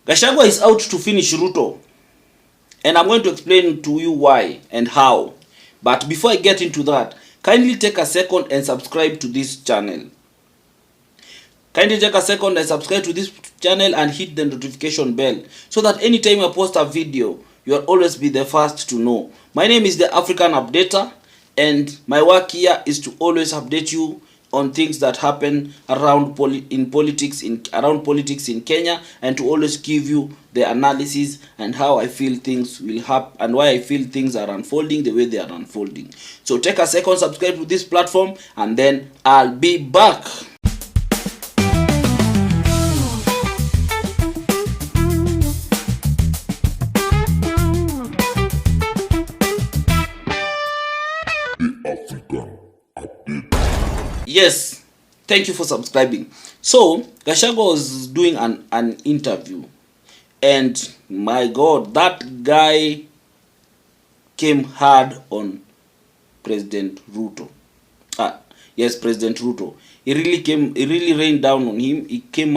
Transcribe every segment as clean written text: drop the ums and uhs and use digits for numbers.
Gachagua is out to finish Ruto. And I'm going to explain to you why and how. But before I get into that, kindly take a second and subscribe to this channel. Kindly take a second and subscribe to this channel and hit the notification bell so that anytime I post a video, you'll always be the first to know. My name is the African Updater, and my work here is to always update you on things that happen around politics in Kenya, and to always give you the analysis and how I feel things will happen and why I feel things are unfolding the way they are unfolding. So take a second, subscribe to this platform, and then I'll be back. Yes, thank you for subscribing. So Gachagua was doing an interview, and my God, that guy came hard on President Ruto. Yes, President Ruto. He really rained down on him. He came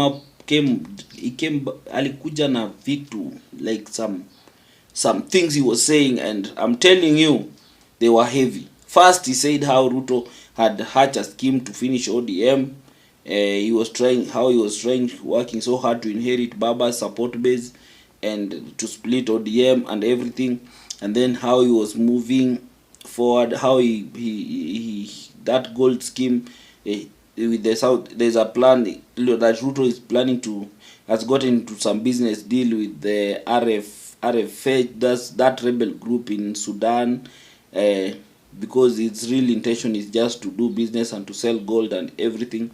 alikuja na vitu, like some things he was saying, and I'm telling you, they were heavy. First, he said how Ruto had hatched a scheme to finish ODM. He was working so hard to inherit Baba's support base and to split ODM and everything. And then how he was moving forward, how he that gold scheme with the South. There's a plan that Ruto is planning to, has gotten into some business deal with the RFA, that rebel group in Sudan. Because its real intention is just to do business and to sell gold and everything.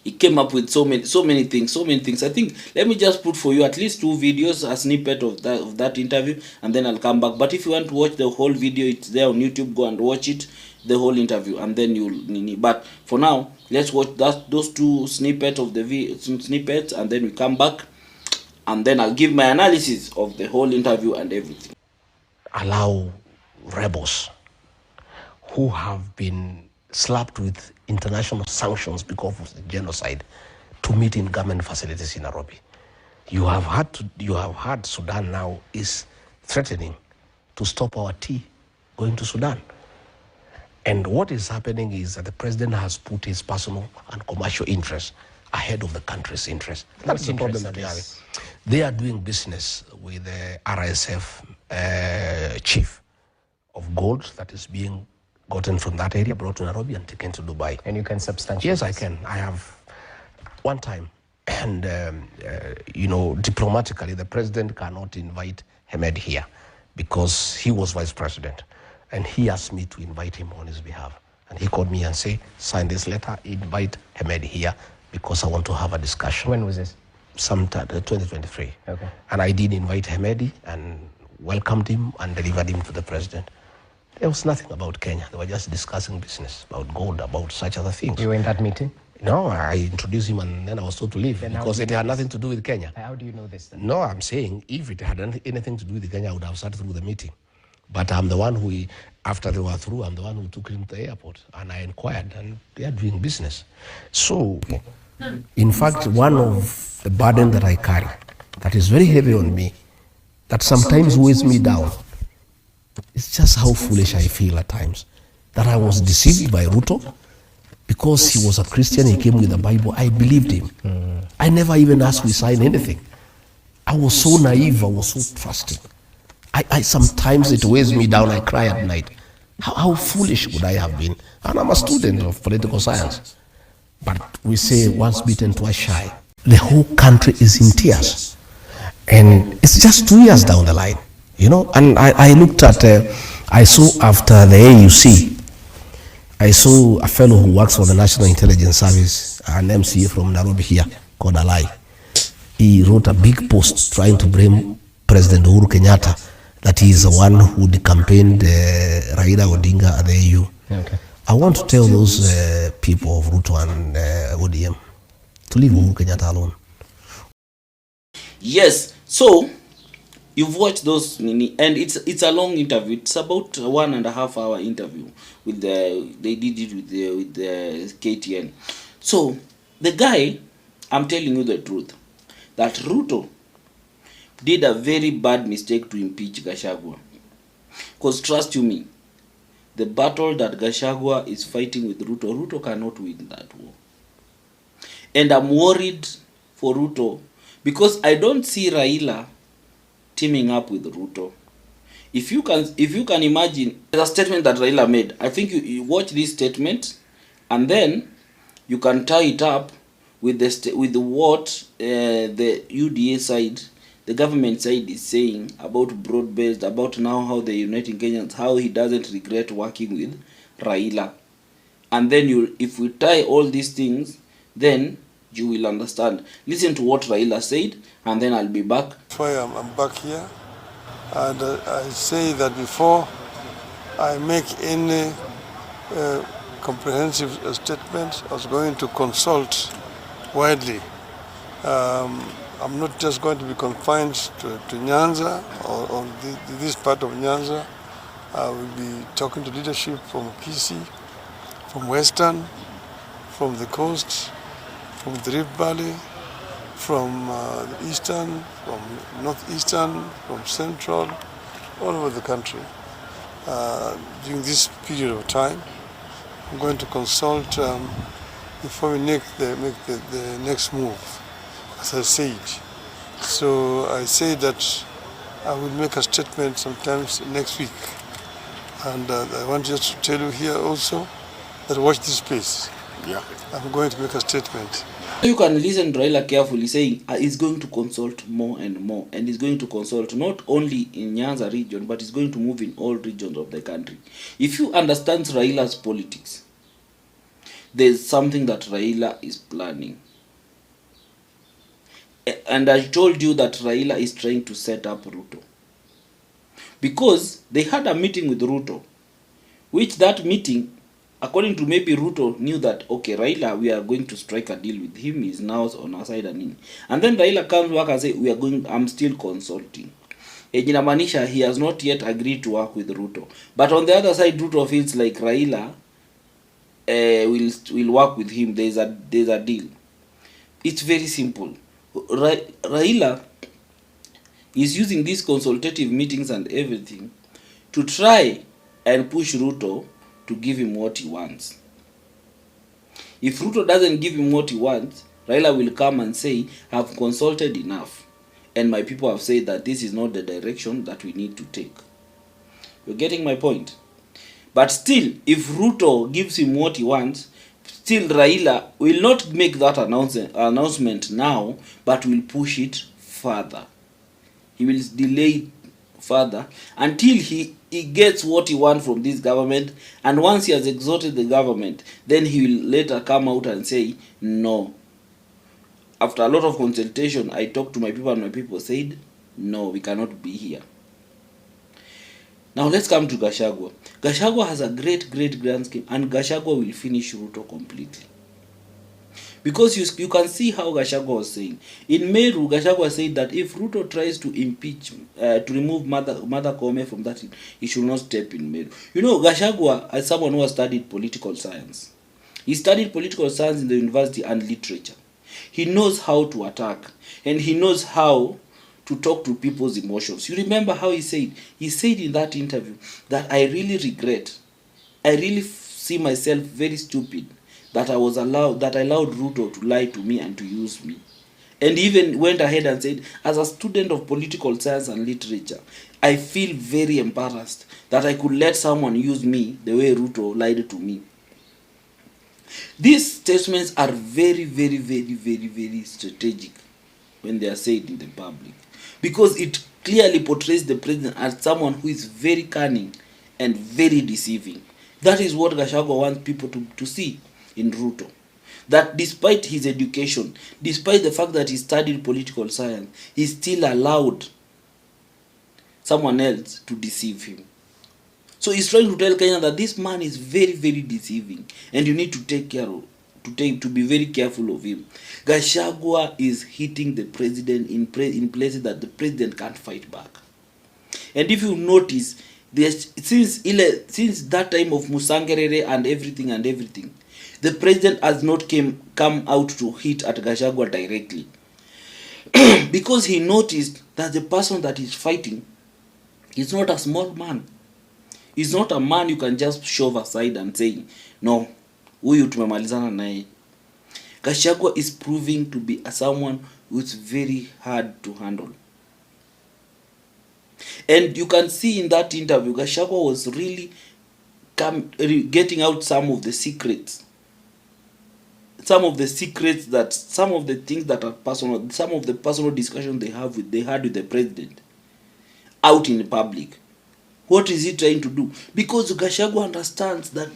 He came up with so many things. I think let me just put for you at least 2 videos, a snippet of that interview, and then I'll come back. But if you want to watch the whole video, it's there on YouTube. Go and watch it, the whole interview, and then you'll. But for now, let's watch those 2 snippets of the snippets, and then we come back, and then I'll give my analysis of the whole interview and everything. Allow rebels who have been slapped with international sanctions because of the genocide to meet in government facilities in Nairobi. You have heard Sudan now is threatening to stop our tea going to Sudan. And what is happening is that the president has put his personal and commercial interests ahead of the country's interests. That's the problem that they are. They are doing business with the RSF chief of gold that is being gotten from that area, brought to Nairobi and taken to Dubai. And you can substantiate? Yes, I can. I have one time. And, diplomatically, the president cannot invite Hamed here because he was vice president. And he asked me to invite him on his behalf. And he called me and said, sign this letter, invite Hamed here because I want to have a discussion. When was this? Sometime 2023. Okay. And I did invite Hamed and welcomed him and delivered him to the president. There was nothing about Kenya. They were just discussing business, about gold, about such other things. You were in that meeting? No, I introduced him and then I was told to leave because it had nothing to do with Kenya. How do you know this then? No, I'm saying if it had anything to do with Kenya, I would have sat through the meeting. But I'm the one who, after they were through, I'm the one who took him to the airport and I inquired and they are doing business. So, in fact, one of the burden that I carry that is very heavy on me, that sometimes weighs me down, it's just how foolish I feel at times. That I was deceived by Ruto because he was a Christian, he came with the Bible, I believed him. I never even asked we sign anything. I was so naive, I was so trusting. I sometimes it weighs me down, I cry at night. How foolish would I have been? And I'm a student of political science. But we say once bitten, twice shy. The whole country is in tears. And it's just 2 years down the line. And I looked at, I saw after the AUC, I saw a fellow who works for the National Intelligence Service, an MCA from Nairobi here, called Alai. He wrote a big post trying to blame President Uhuru Kenyatta that he is the one who campaigned Raila Odinga at the AU. Okay. I want to tell those people of Ruto and ODM to leave Uhuru Kenyatta alone. Yes, so you've watched those, and it's a long interview. It's about 1.5 hour interview with they did it with the KTN. So the guy, I'm telling you the truth, that Ruto did a very bad mistake to impeach Gachagua. Because trust you me, the battle that Gachagua is fighting with Ruto cannot win that war. And I'm worried for Ruto because I don't see Raila teaming up with Ruto. If you can imagine, there's a statement that Raila made. I think you watch this statement and then you can tie it up with what the UDA side, the government side, is saying about broad-based, about now how they're uniting Kenyans, how he doesn't regret working with Raila. And then if we tie all these things, then you will understand. Listen to what Raila said, and then I'll be back. That's why I'm back here, and I say that before I make any comprehensive statement, I was going to consult widely. I'm not just going to be confined to Nyanza or this part of Nyanza. I will be talking to leadership from Kisii, from Western, from the coast, from the Rift Valley, from the Eastern, from Northeastern, from Central, all over the country. During this period of time, I'm going to consult before we make the next move, as I said. So I say that I will make a statement sometimes next week. And I want just to tell you here also that watch this space. Yeah. I'm going to make a statement. You can listen to Raila carefully saying he's going to consult more and more, and he's going to consult not only in Nyanza region, but he's going to move in all regions of the country. If you understand Raila's politics, there's something that Raila is planning. And I told you that Raila is trying to set up Ruto. Because they had a meeting with Ruto, which that meeting, according to maybe Ruto, knew that, okay, Raila, we are going to strike a deal with him, he's now on our side and then Raila comes back and says, I'm still consulting. Inamaanisha he has not yet agreed to work with Ruto. But on the other side, Ruto feels like Raila will work with him. There's a deal. It's very simple. Raila is using these consultative meetings and everything to try and push Ruto to give him what he wants. If Ruto doesn't give him what he wants, Raila will come and say, I've consulted enough, and my people have said that this is not the direction that we need to take. You're getting my point? But still, if Ruto gives him what he wants, still Raila will not make that announcement now, but will push it further. He will delay further until he gets what he wants from this government, and once he has exhausted the government, then he will later come out and say, no. After a lot of consultation, I talked to my people and my people said, no, we cannot be here. Now let's come to Gachagua. Gachagua has a great grand scheme, and Gachagua will finish Ruto completely. Because you can see how Gachagua was saying. In Meru, Gachagua said that if Ruto tries to impeach, to remove Mother Koome from that, he should not step in Meru. You know, Gachagua, as someone who has studied political science, he studied political science in the university and literature. He knows how to attack, and he knows how to talk to people's emotions. You remember how he said? He said in that interview that I really regret, I really see myself very stupid that I allowed Ruto to lie to me and to use me. And even went ahead and said, as a student of political science and literature, I feel very embarrassed that I could let someone use me the way Ruto lied to me. These statements are very strategic when they are said in the public, because it clearly portrays the president as someone who is very cunning and very deceiving. That is what Gachagua wants people to see in Ruto. That despite his education, despite the fact that he studied political science, he still allowed someone else to deceive him. So he's trying to tell Kenya that this man is very deceiving, and you need to take care of, to be very careful of him. Gachagua is hitting the president in places that the president can't fight back. And if you notice, since that time of Musangerere and everything, the president has not come out to hit at Gachagua directly. because he noticed that the person that is fighting is not a small man. He's not a man you can just shove aside and say, no, huyu tumemalizana naye. Gachagua is proving to be someone who is very hard to handle. And you can see in that interview, Gachagua was really getting out some of the secrets. Some of the secrets that, some of the things that are personal, some of the personal discussions they had with the president out in the public. What is he trying to do? Because Gachagua understands that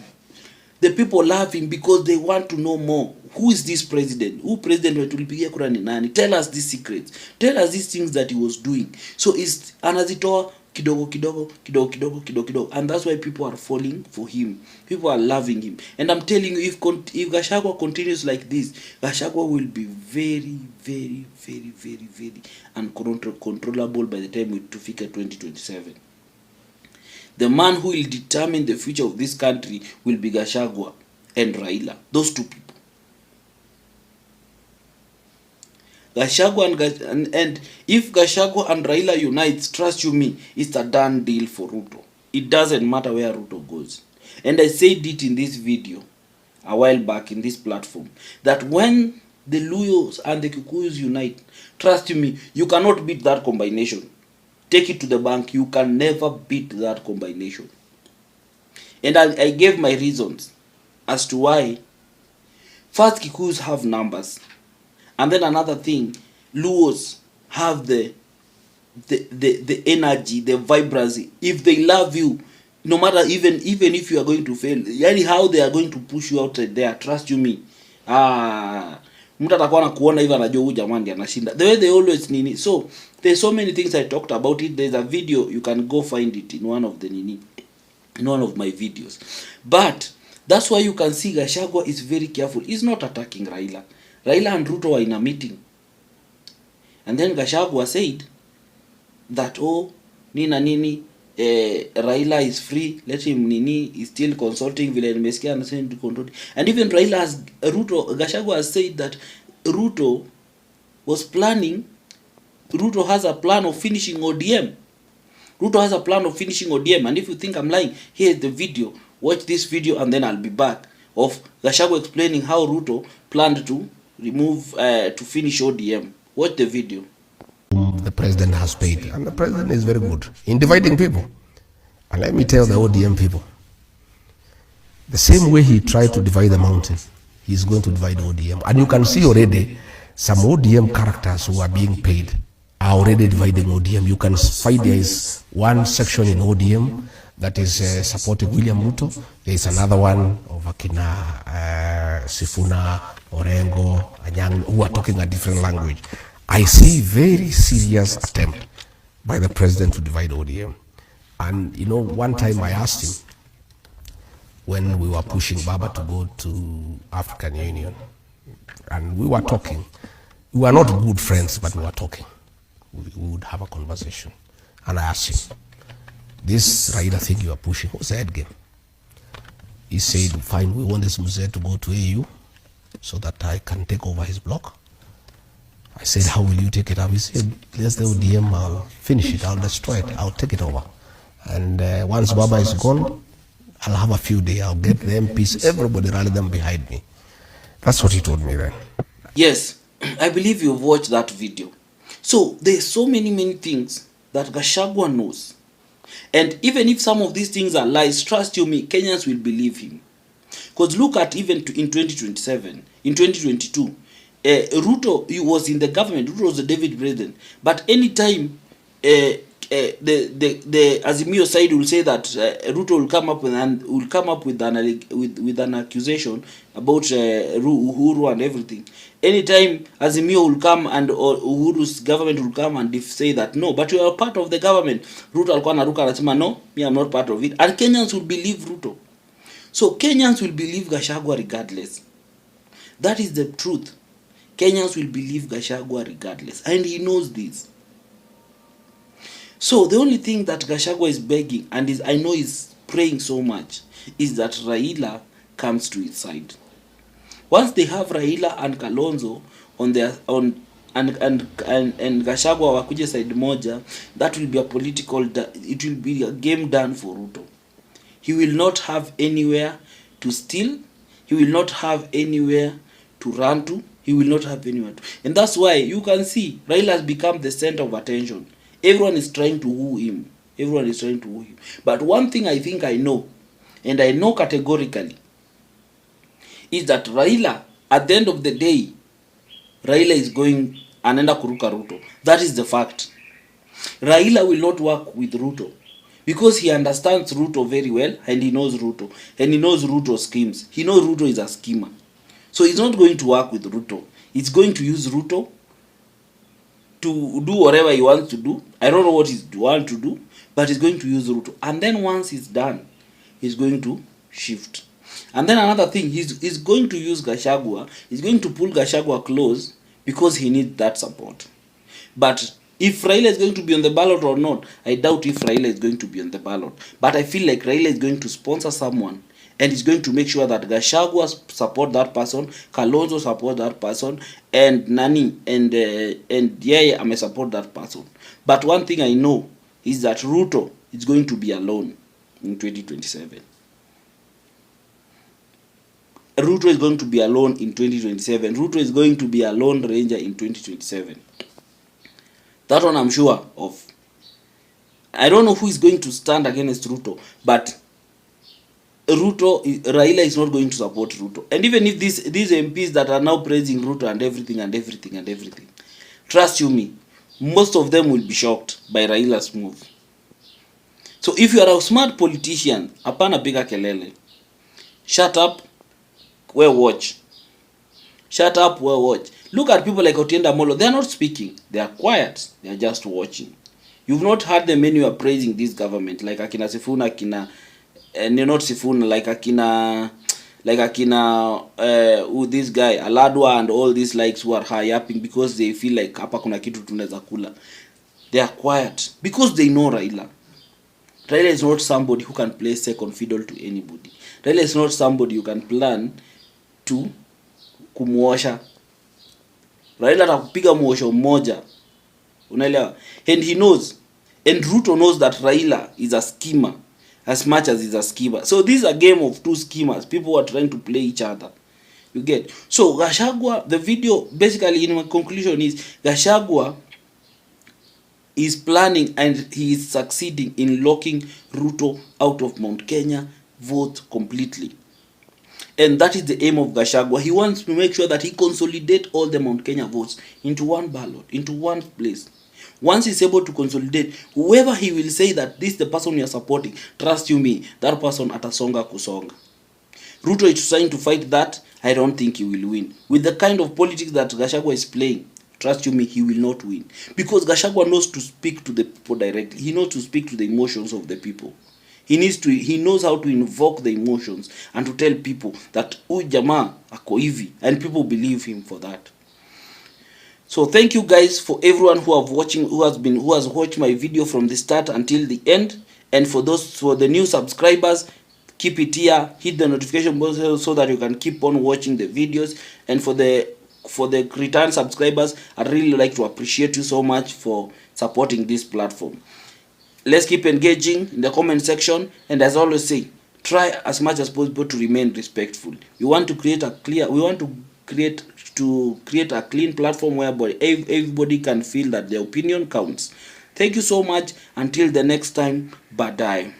the people love him because they want to know more. Who is this president? Who president wetulipigia kura ni nani? Tell us these secrets. Tell us these things that he was doing. So is anazitoa kidogo. And that's why people are falling for him. People are loving him. And I'm telling you, if Gachagua continues like this, Gachagua will be very uncontrollable by the time we fika 2027. The man who will determine the future of this country will be Gachagua and Raila. Those two people. Gachagua and if Gachagua and Raila unites, trust you me, it's a done deal for Ruto. It doesn't matter where Ruto goes. And I said it in this video a while back in this platform, that when the Luyos and the Kikuyus unite, trust you me, you cannot beat that combination. Take it to the bank. You can never beat that combination. And I gave my reasons as to why. First, Kikuyus have numbers. And then another thing, Luos have the energy, the vibrancy. If they love you, no matter even if you are going to fail, how they are going to push you out there, trust you me. Mtu atakuwa anakuona hivi anajua huyu jamaa ndiye anashinda. The way they always nini. So there's so many things I talked about it. There's a video, you can go find it in one of my videos. But that's why you can see Gachagua is very careful. He's not attacking Raila. Raila and Ruto were in a meeting. And then Gachagua said that, oh, Raila is free, let him is still consulting vile nimesikia anasema to control. And even Raila has Gachagua has said that Ruto has a plan of finishing ODM. Ruto has a plan of finishing ODM. And if you think I'm lying, here's the video. Watch this video and then I'll be back of Gachagua explaining how Ruto planned to finish ODM. Watch the video. The president has paid, and the president is very good in dividing people. And let me tell the ODM people, the same way he tried to divide the mountain, he's going to divide ODM. And you can see already some ODM characters who are being paid are already dividing ODM. You can find there is one section in ODM that is supporting William Ruto. There is another one of Akina Sifuna, Orengo, Anyang, who are talking a different language. I see very serious attempt by the president to divide ODM. And you know, one time I asked him, when we were pushing Baba to go to African Union, and we were talking, we were not good friends, but we were talking. We would have a conversation. And I asked him, this Raila thing you are pushing, what's the head game? He said, fine, we want this Mzee to go to AU so that I can take over his block. I said, how will you take it up? He said, there's the ODM, I'll finish it, I'll destroy it, I'll take it over. And once Baba is gone, I'll have a few days, I'll get the MPs, everybody rally them behind me. That's what he told me then. Yes, I believe you've watched that video. So there's so many things that Gachagua knows. And even if some of these things are lies, trust you me, Kenyans will believe him. Because look at even in 2027, in 2022, Ruto, he was in the government. Ruto was the David president. But anytime the Azimio side will say that Ruto will come up with an accusation about Uhuru and everything. Anytime Azimio will come and Uhuru's government will come and say that no, but you are part of the government. Ruto alikuwa anaruka anasema no, me I'm not part of it. And Kenyans will believe Ruto. So Kenyans will believe Gachagua regardless. That is the truth. Kenyans will believe Gachagua regardless. And he knows this. So the only thing that Gachagua is begging, and I know is praying so much, is that Raila comes to his side. Once they have Raila and Kalonzo on and Gachagua wakuje side moja, that will be a it will be a game done for Ruto. He will not have anywhere to steal. He will not have anywhere to run to. He will not have anywhere to. And that's why you can see Raila has become the center of attention. Everyone is trying to woo him. Everyone is trying to woo him. But one thing I think I know, and I know categorically, is that Raila, at the end of the day, Raila is going anaenda kuruka Ruto. That is the fact. Raila will not work with Ruto because he understands Ruto very well, and he knows Ruto, and he knows Ruto's schemes. He knows Ruto is a schemer. So he's not going to work with Ruto. He's going to use Ruto to do whatever he wants to do. I don't know what he wants to do, but he's going to use Ruto. And then once he's done, he's going to shift. And then another thing, he's going to use Gachagua. He's going to pull Gachagua close because he needs that support. But if Raila is going to be on the ballot or not, I doubt if Raila is going to be on the ballot. But I feel like Raila is going to sponsor someone, and he's going to make sure that Gachagua support that person, Kalonzo support that person, and Nani and Yeye ame support that person. But one thing I know is that Ruto is going to be alone in 2027. Ruto is going to be alone in 2027. Ruto is going to be a lone ranger in 2027. That one I'm sure of. I don't know who is going to stand against Ruto, but Raila is not going to support Ruto. And even if these MPs that are now praising Ruto and everything, trust you me, most of them will be shocked by Raila's move. So if you are a smart politician, hapana piga kelele. Shut up, we'll watch. Shut up, we'll watch. Look at people like Otienda Molo. They are not speaking. They are quiet. They are just watching. You've not heard them when you are praising this government, like Akina Sifuna, and you're not Sifuna, like Akina, this guy, Aladwa, and all these likes who are high-upping because they feel like hapa kuna kitu tunaweza kula. They are quiet because they know Raila. Raila is not somebody who can play second fiddle to anybody. Raila is not somebody you can plan to kumuosha. Raila atakupiga muosho mmoja. Unaelewa? And he knows. And Ruto knows that Raila is a schemer as much as he's a schemer. So this is a game of two schemers. People are trying to play each other. You get? So Gachagua, the video, basically in my conclusion is, Gachagua is planning and he is succeeding in locking Ruto out of Mount Kenya vote completely. And that is the aim of Gachagua. He wants to make sure that he consolidate all the Mount Kenya votes into one ballot, into one place. Once he's able to consolidate, whoever he will say that this is the person you are supporting, trust you me, that person atasonga kusonga. Ruto is trying to fight that. I don't think he will win. With the kind of politics that Gachagua is playing, trust you me, he will not win. Because Gachagua knows to speak to the people directly. He knows to speak to the emotions of the people. He knows how to invoke the emotions and to tell people that huyu jamaa ako hivi, and people believe him for that. So thank you guys for everyone who has watched my video from the start until the end, and for the new subscribers, keep it here, hit the notification bell so that you can keep on watching the videos. And for the return subscribers, I'd really like to appreciate you so much for supporting this platform. Let's keep engaging in the comment section, and as I always say, try as much as possible to remain respectful. We want to create a clean platform whereby everybody can feel that their opinion counts. Thank you so much. Until the next time, bye.